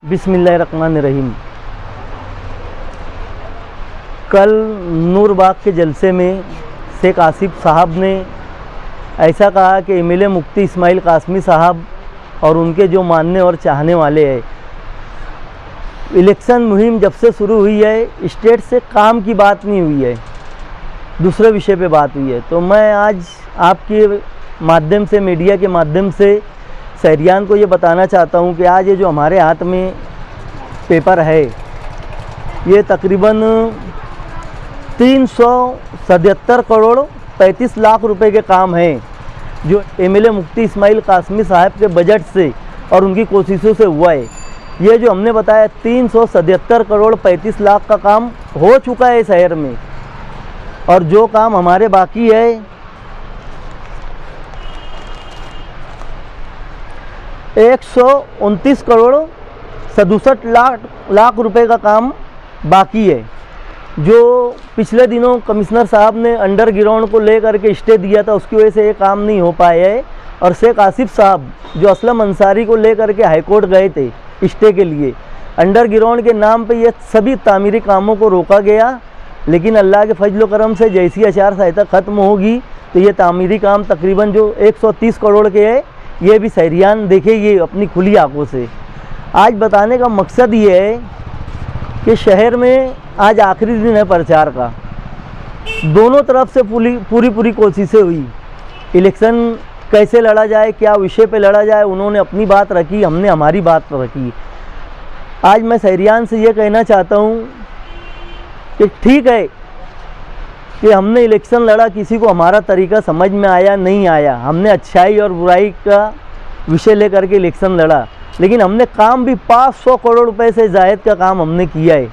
बिस्मिल्लाहिर्रहमानिर्रहीम। कल नूरबाग के जलसे में शेख आसिफ साहब ने ऐसा कहा कि एमएलए मुफ्ती इस्माइल कासमी साहब और उनके जो मानने और चाहने वाले हैं, इलेक्शन मुहिम जब से शुरू हुई है स्टेट से काम की बात नहीं हुई है, दूसरे विषय पे बात हुई है। तो मैं आज आपके माध्यम से, मीडिया के माध्यम से शहरियान को ये बताना चाहता हूँ कि आज ये जो हमारे हाथ में पेपर है, ये तकरीबन 377 करोड़ 35 लाख रुपए के काम हैं, जो एमएलए मुफ्ती इस्माइल कासमी साहब के बजट से और उनकी कोशिशों से हुआ है। ये जो हमने बताया 377 करोड़ 35 लाख का काम हो चुका है शहर में, और जो काम हमारे बाकी है 129 करोड़ 67 लाख रुपए का काम बाकी है। जो पिछले दिनों कमिश्नर साहब ने अंडरग्राउंड को लेकर के स्टे दिया था, उसकी वजह से ये काम नहीं हो पाया है। और शेख आसिफ साहब जो असलम अंसारी को लेकर के हाईकोर्ट गए थे स्टे के लिए, अंडरग्राउंड के नाम पे ये सभी तामीरी कामों को रोका गया। लेकिन अल्लाह के फजल करम से जैसी आचार संहिता ख़त्म होगी तो ये तामीरी काम तकरीबन जो 130 करोड़ के है, ये भी शहरियान देखेंगे अपनी खुली आंखों से। आज बताने का मकसद ये है कि शहर में आज आखिरी दिन है प्रचार का, दोनों तरफ से पूरी कोशिशें हुई। इलेक्शन कैसे लड़ा जाए, क्या विषय पे लड़ा जाए, उन्होंने अपनी बात रखी, हमने हमारी बात रखी। आज मैं शहरियान से ये कहना चाहता हूँ कि ठीक है कि हमने इलेक्शन लड़ा, किसी को हमारा तरीका समझ में आया नहीं आया, हमने अच्छाई और बुराई का विषय लेकर के इलेक्शन लड़ा, लेकिन हमने काम भी 500 करोड़ रुपए से ज़ायद का काम हमने किया है।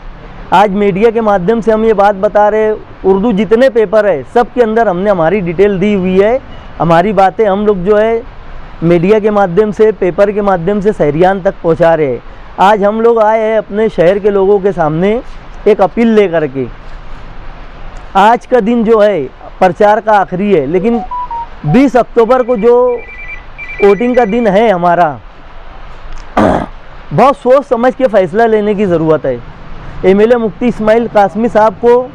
आज मीडिया के माध्यम से हम ये बात बता रहे, उर्दू जितने पेपर है सब के अंदर हमने हमारी डिटेल दी हुई है। हमारी बातें हम लोग जो है मीडिया के माध्यम से, पेपर के माध्यम से शहरियान तक पहुँचा रहे हैं। आज हम लोग आए हैं अपने शहर के लोगों के सामने एक अपील लेकर के। आज का दिन जो है प्रचार का आखिरी है, लेकिन 20 अक्टूबर को जो वोटिंग का दिन है हमारा, बहुत सोच समझ के फ़ैसला लेने की ज़रूरत है। एमएलए मुफ्ती इस्माइल कासमी साहब को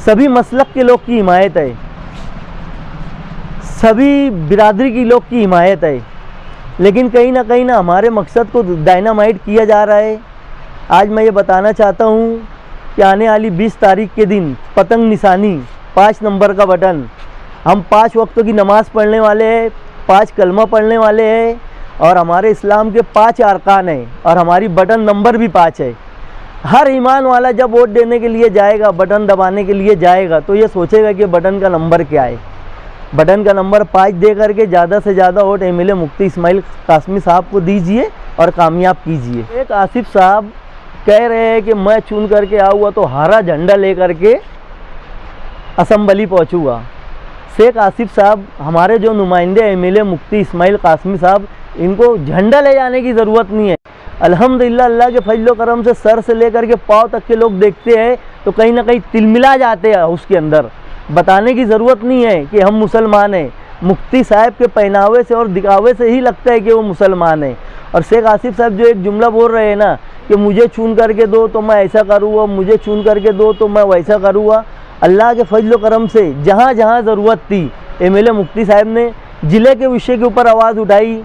सभी मसलक के लोग की हिमायत है, सभी बिरादरी की लोग की हिमायत है, लेकिन कहीं ना हमारे मकसद को डायनामाइट किया जा रहा है। आज मैं ये बताना चाहता हूँ कि आने वाली 20 तारीख के दिन पतंग निशानी 5 नंबर का बटन, हम 5 वक्तों की नमाज़ पढ़ने वाले हैं, 5 कलमा पढ़ने वाले हैं, और हमारे इस्लाम के 5 अरकान हैं, और हमारी बटन नंबर भी 5 है। हर ईमान वाला जब वोट देने के लिए जाएगा, बटन दबाने के लिए जाएगा, तो ये सोचेगा कि बटन का नंबर क्या है। बटन का नंबर 5 दे करके ज़्यादा से ज़्यादा वोट एमएलए मुफ्ती इस्माइल कासमी साहब को दीजिए और कामयाब कीजिए। शेख आसिफ साहब कह रहे हैं कि मैं चुन करके आऊँगा तो हरा झंडा ले करके असम्बली पहुँचूँगा। शेख आसिफ साहब हमारे जो नुमाइंदे एमएलए मुफ्ती इस्माइल कासमी साहब, इनको झंडा ले जाने की ज़रूरत नहीं है। अल्हम्दुलिल्लाह अल्लाह के फजल करम से सर से लेकर के पाँव तक के लोग देखते हैं तो कहीं ना कहीं तिलमिला जाते हैं उसके अंदर। बताने की ज़रूरत नहीं है कि हम मुसलमान हैं, मुफ्ती साहब के पहनावे से और दिखावे से ही लगता है कि वो मुसलमान है। और शेख आसिफ साहब जो एक जुमला बोल रहे हैं ना कि मुझे चुन करके दो तो मैं ऐसा करूँगा, मुझे चुन करके दो तो मैं वैसा करूँगा, अल्लाह के फजल करम से जहाँ जहाँ ज़रूरत थी एमएलए मुफ्ती साहब ने ज़िले के विषय के ऊपर आवाज़ उठाई,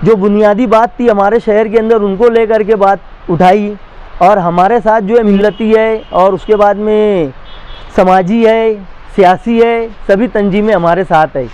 जो बुनियादी बात थी हमारे शहर के अंदर उनको लेकर के बात उठाई, और हमारे साथ जो है मिलती है और उसके बाद में समाजी है, सियासी है, सभी तंजीमें हमारे साथ है।